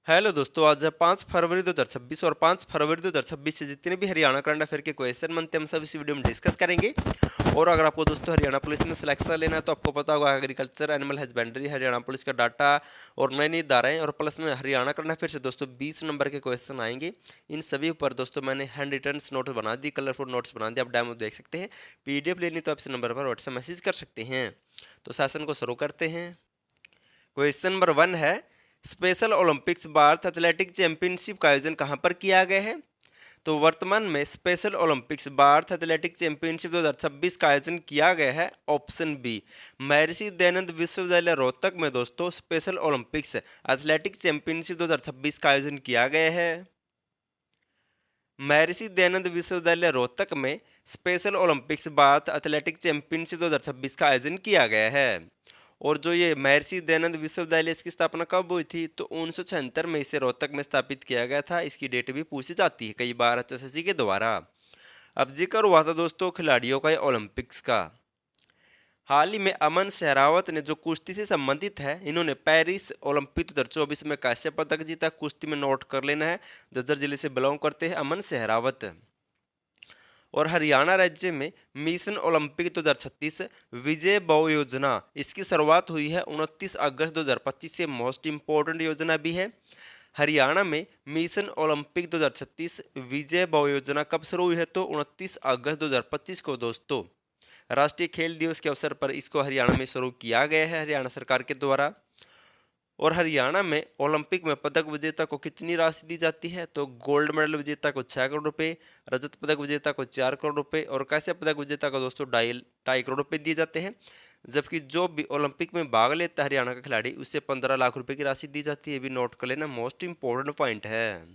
Hello दोस्तों, आज है 5 फरवरी 2026 और 5 फरवरी 2026 से जितने भी हरियाणा करंट अफेयर के क्वेश्चन बनते हैं हम सब इस वीडियो में डिस्कस करेंगे। और अगर आपको दोस्तों हरियाणा पुलिस में सिलेक्शन लेना है तो आपको पता होगा agriculture animal husbandry Haryana police का डाटा और नई नई धाराएं और प्लस में हरियाणा करंट अफेयर से दोस्तों 20 नंबर के क्वेश्चन आएंगे। इन सभी ऊपर दोस्तों मैंने हैंड रिटन नोट्स बना दी, कलरफुल नोट्स बना दिए, आप डेमो देख सकते हैं। पीडीएफ लेनी तो आप इस नंबर पर व्हाट्सएप मैसेज कर सकते हैं। तो सेशन को शुरू करते हैं। क्वेश्चन नंबर 1 है, special Olympics Bharat athletic championship का आयोजन कहां पर किया गया है? तो वर्तमान में special Olympics Bharat athletic championship 2026 का आयोजन किया गया है। ऑप्शन बी, महर्षि दयानंद विश्वविद्यालय रोहतक में दोस्तों स्पेशल ओलंपिक्स एथलेटिक चैंपियनशिप 2026 का आयोजन किया गया है। महर्षि दयानंद विश्वविद्यालय रोहतक में special Olympics Bharat athletic championship 2026 का आयोजन किया गया है। और जो ये महर्षि दयानंद विश्वविद्यालय, इसकी स्थापना कब हुई थी? तो 1976 में इसे रोहतक में स्थापित किया गया था। इसकी डेट भी पूछी जाती है कई बार एचएसएससी के द्वारा। अब जिक्र हुआ था दोस्तों खिलाड़ियों का ओलंपिक्स का। हाल ही में अमन सहरावत ने जो कुश्ती से संबंधित है, इन्होंने पेरिस ओलंपिक 2024 में कांस्य पदक जीता। कुश्ती में नोट कर लेना है, झज्जर जिले से बिलोंग करते हैं अमन सहरावत। और हरियाणा राज्य में मिशन ओलंपिक 2036 विजय बहु योजना, इसकी शुरुआत हुई है 29 अगस्त 2025 से। मोस्ट इम्पोर्टेंट योजना भी है। हरियाणा में मिशन ओलंपिक 2036 विजय बहु योजना कब शुरू हुई है? तो 29 अगस्त 2025 को दोस्तों राष्ट्रीय खेल दिवस के अवसर पर इसको हरियाणा में शुरू किया गया है हरियाणा सरकार के द्वारा। और हरियाणा में ओलंपिक में पदक विजेता को कितनी राशि दी जाती है? तो गोल्ड मेडल विजेता को 6 करोड़ रुपए, रजत पदक विजेता को 4 करोड़ रुपए और कांस्य पदक विजेता को दोस्तों 2.5 करोड़ रुपए दिए जाते हैं। जबकि जो भी ओलंपिक में भाग लेता है हरियाणा का खिलाड़ी, उसे 15 लाख रुपए की राशि दी जाती है। भी नोट कर लेना, मोस्ट इंपोर्टेंट पॉइंट है।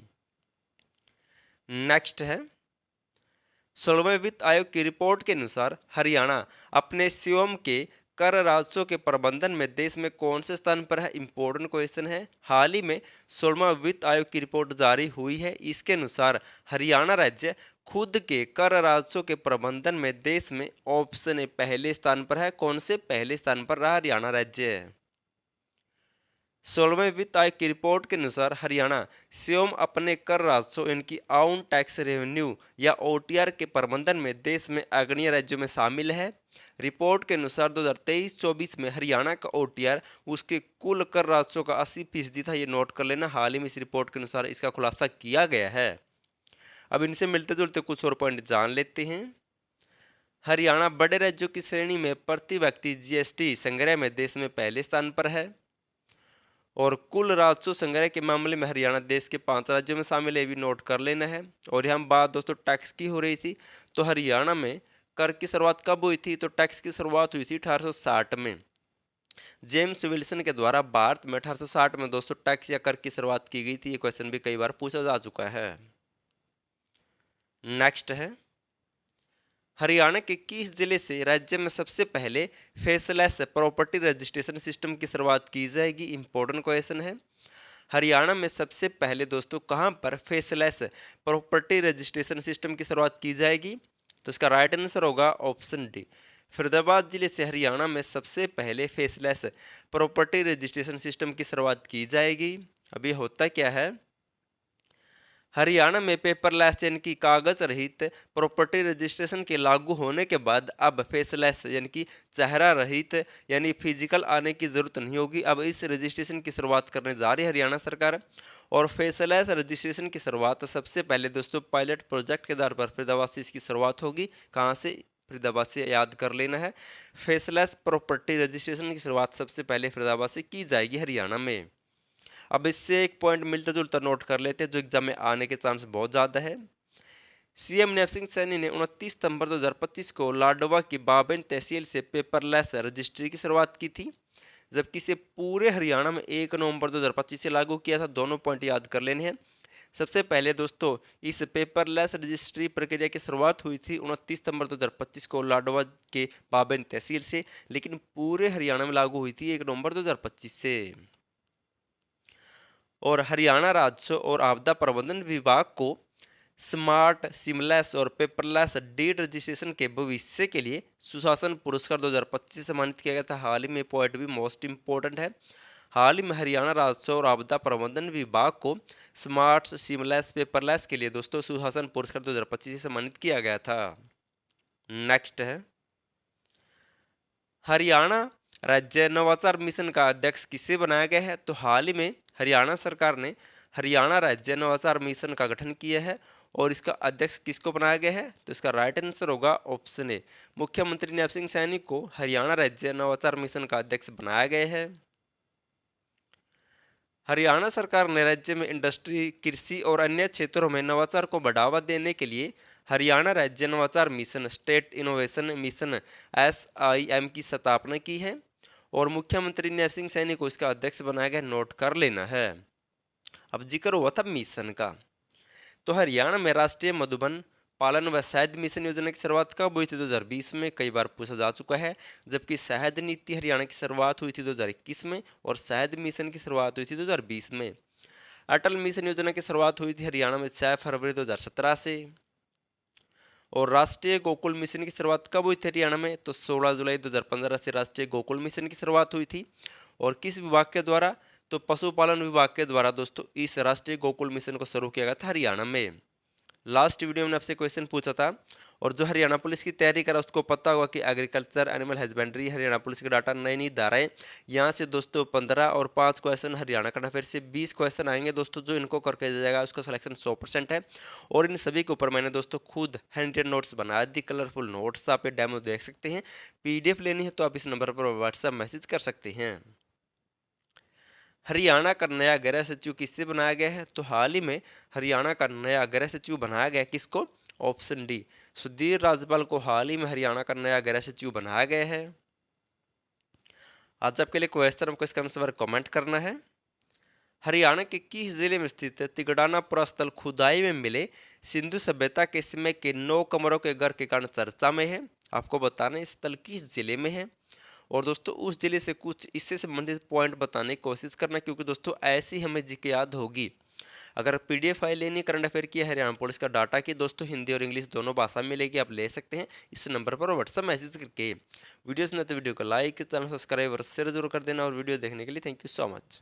नेक्स्ट है, 16वें वित्त आयोग की रिपोर्ट के अनुसार हरियाणा अपने स्वयं के कर राजस्व के प्रबंधन में देश में कौन से स्थान पर है? इंपॉर्टेंट क्वेश्चन है। हाल ही में 16वां वित्त आयोग की रिपोर्ट जारी हुई है। इसके अनुसार हरियाणा राज्य खुद के कर राजस्व के प्रबंधन में देश में ऑप्शन ए पहले स्थान पर है। कौन से पहले स्थान पर रहा हरियाणा राज्य? 16वें वित्त आयोग की रिपोर्ट के अनुसार हरियाणा स्वयं अपने कर राजस्व इनकी आउन टैक्स रेवेन्यू या ओटीआर के प्रबंधन में देश में अग्रणी राज्यों में शामिल है। रिपोर्ट के अनुसार 2023-24 में हरियाणा का ओटीआर उसके कुल कर राजस्व का 80% था। ये नोट कर लेना, हाल ही में इस रिपोर्ट के अनुसार इसका खुलासा किया गया है। अब इनसे मिलते जुलते कुछ और पॉइंट जान लेते हैं। हरियाणा बड़े राज्यों की श्रेणी में प्रति व्यक्ति जीएसटी संग्रह में देश में पहले स्थान पर है। और कुल राजस्व संग्रह के मामले में हरियाणा देश के 5 राज्यों में शामिल है, भी नोट कर लेना है। और यहाँ बात दोस्तों टैक्स की हो रही थी, तो हरियाणा में कर की शुरुआत कब हुई थी? तो टैक्स की शुरुआत हुई थी 1860 में। जेम्स विल्सन के द्वारा भारत में 1860 में दोस्तों टैक्स या कर की शुरुआत की गई थी। ये क्वेश्चन भी कई बार पूछा जा चुका है। नेक्स्ट है, हरियाणा के किस जिले से राज्य में सबसे पहले फेसलेस प्रॉपर्टी रजिस्ट्रेशन सिस्टम की शुरुआत की जाएगी? इंपॉर्टेंट क्वेश्चन है। हरियाणा में सबसे पहले दोस्तों कहां पर फेसलेस प्रॉपर्टी रजिस्ट्रेशन सिस्टम की शुरुआत की जाएगी? तो इसका राइट आंसर होगा ऑप्शन डी, फरीदाबाद जिले से हरियाणा में सबसे पहले फेसलेस प्रॉपर्टी रजिस्ट्रेशन सिस्टम की शुरुआत की जाएगी। अभी होता क्या है, हरियाणा में पेपरलेस यानी कि कागज रहित प्रॉपर्टी रजिस्ट्रेशन के लागू होने के बाद अब फेसलेस यानी कि चेहरा रहित यानी फिजिकल आने की जरूरत नहीं होगी। अब इस रजिस्ट्रेशन की शुरुआत करने जा रही है हरियाणा सरकार। और फेसलेस रजिस्ट्रेशन की शुरुआत सबसे पहले दोस्तों पायलट प्रोजेक्ट के आधार पर फरीदाबाद से इसकी शुरुआत होगी। कहाँ से? फरीदाबाद से, याद कर लेना है। फेसलेस प्रॉपर्टी रजिस्ट्रेशन की शुरुआत सबसे पहले फरीदाबाद से की जाएगी हरियाणा में। अब इससे एक पॉइंट मिलता जुलता नोट कर लेते हैं जो एग्जाम में आने के चांस बहुत ज़्यादा है। सीएम नैब सिंह सैनी ने 29 सितंबर 2025 को लाडवा की बाबेन तहसील से पेपरलेस रजिस्ट्री की शुरुआत की थी, जबकि इसे पूरे हरियाणा में 1 नवंबर 2025 से लागू किया था। दोनों पॉइंट याद कर लेने हैं। सबसे पहले दोस्तों इस पेपरलेस रजिस्ट्री प्रक्रिया की शुरुआत हुई थी 29 सितंबर 2025 को लाडवा के बाबेन तहसील से, लेकिन पूरे हरियाणा में लागू हुई थी 1 नवंबर 2025 से। और हरियाणा राजस्व और आपदा प्रबंधन विभाग को स्मार्ट, सिमलेस और पेपरलेस डीड रजिस्ट्रेशन के भविष्य के लिए सुशासन पुरस्कार 2025 से सम्मानित किया गया था। हाल ही में पॉइंट भी मोस्ट इंपोर्टेंट है। हाल ही में हरियाणा राजस्व और आपदा प्रबंधन विभाग को स्मार्ट सीमलेस पेपरलेस के लिए दोस्तों सुशासन पुरस्कार 2025 से सम्मानित किया गया था। नेक्स्ट है, हरियाणा राज्य नवाचार मिशन का अध्यक्ष किसे बनाया गया है? तो हाल ही में हरियाणा सरकार ने हरियाणा राज्य नवाचार मिशन का गठन किया है और इसका अध्यक्ष किसको बनाया गया है? तो इसका राइट आंसर होगा ऑप्शन ए, मुख्यमंत्री नैब सिंह सैनी को हरियाणा राज्य नवाचार मिशन का अध्यक्ष बनाया गया है। हरियाणा सरकार ने राज्य में इंडस्ट्री, कृषि और अन्य क्षेत्रों में नवाचार को बढ़ावा देने के लिए हरियाणा राज्य नवाचार mission, state innovation mission SIM की स्थापना की है और मुख्यमंत्री नैब सिंह सैनी को इसका अध्यक्ष बनाया गया, नोट कर लेना है। अब जिक्र हुआ था मिशन का, तो हरियाणा में राष्ट्रीय मधुबन पालन व शहद मिशन योजना की शुरुआत कब हुई थी? 2020 में, कई बार पूछा जा चुका है। जबकि शहद नीति हरियाणा की शुरुआत हुई थी 2021 में और शहद मिशन की शुरुआत हुई थी 2020 में। अटल मिशन योजना की शुरुआत हुई थी हरियाणा में 6 फरवरी 2017 से और राष्ट्रीय गोकुल मिशन की शुरुआत कब हुई थी हरियाणा में? तो 16 जुलाई 2015 से राष्ट्रीय गोकुल मिशन की शुरुआत हुई थी और किस विभाग के द्वारा? तो पशुपालन विभाग के द्वारा दोस्तों इस राष्ट्रीय गोकुल मिशन को शुरू किया गया था हरियाणा में। लास्ट वीडियो में आपसे क्वेश्चन पूछा था और जो हरियाणा पुलिस की तैयारी करा उसको पता होगा कि agriculture, animal husbandry, Haryana police के डाटा नई नई धाराएं, यहाँ से दोस्तों 15 और 5 क्वेश्चन हरियाणा करंट अफेयर से 20 क्वेश्चन आएंगे दोस्तों। जो इनको करके दिया जाएगा उसका सिलेक्शन 100% है और इन सभी के ऊपर मैंने दोस्तों खुद हैंड नोट्स बना दी, कलरफुल नोट्स, आप ये डेमो देख सकते हैं। PDF लेनी है तो आप इस नंबर पर व्हाट्सएप मैसेज कर सकते हैं। हरियाणा का नया गृह सचिव किससे बनाया गया है? तो हाल ही में हरियाणा का नया गृह सचिव बनाया गया, किसको? ऑप्शन डी, सुधीर राजपाल को हाल ही में हरियाणा का नया गृह सचिव बनाया गया है। आज आपके लिए क्वेश्चन, आपको इसका आंसर कमेंट करना है। हरियाणा के किस जिले में स्थित तिगड़ाना पुरास्थल खुदाई में मिले सिंधु सभ्यता के समय के 9 कमरों के घर के कारण चर्चा में है? आपको बताना है इस स्थल किस जिले में है और दोस्तों उस जिले से कुछ इससे संबंधित पॉइंट बताने की कोशिश करना, क्योंकि दोस्तों ऐसी हमें जीके याद होगी। अगर PDF फाइल लेनी करंट अफेयर की हरियाणा पुलिस का डाटा की दोस्तों हिंदी और इंग्लिश दोनों भाषा में मिलेगी, आप ले सकते हैं इस नंबर पर व्हाट्सएप मैसेज करके। वीडियो सुनते वीडियो को लाइक, चैनल सब्सक्राइब और शेयर जरूर कर देना और वीडियो देखने के लिए थैंक यू सो मच।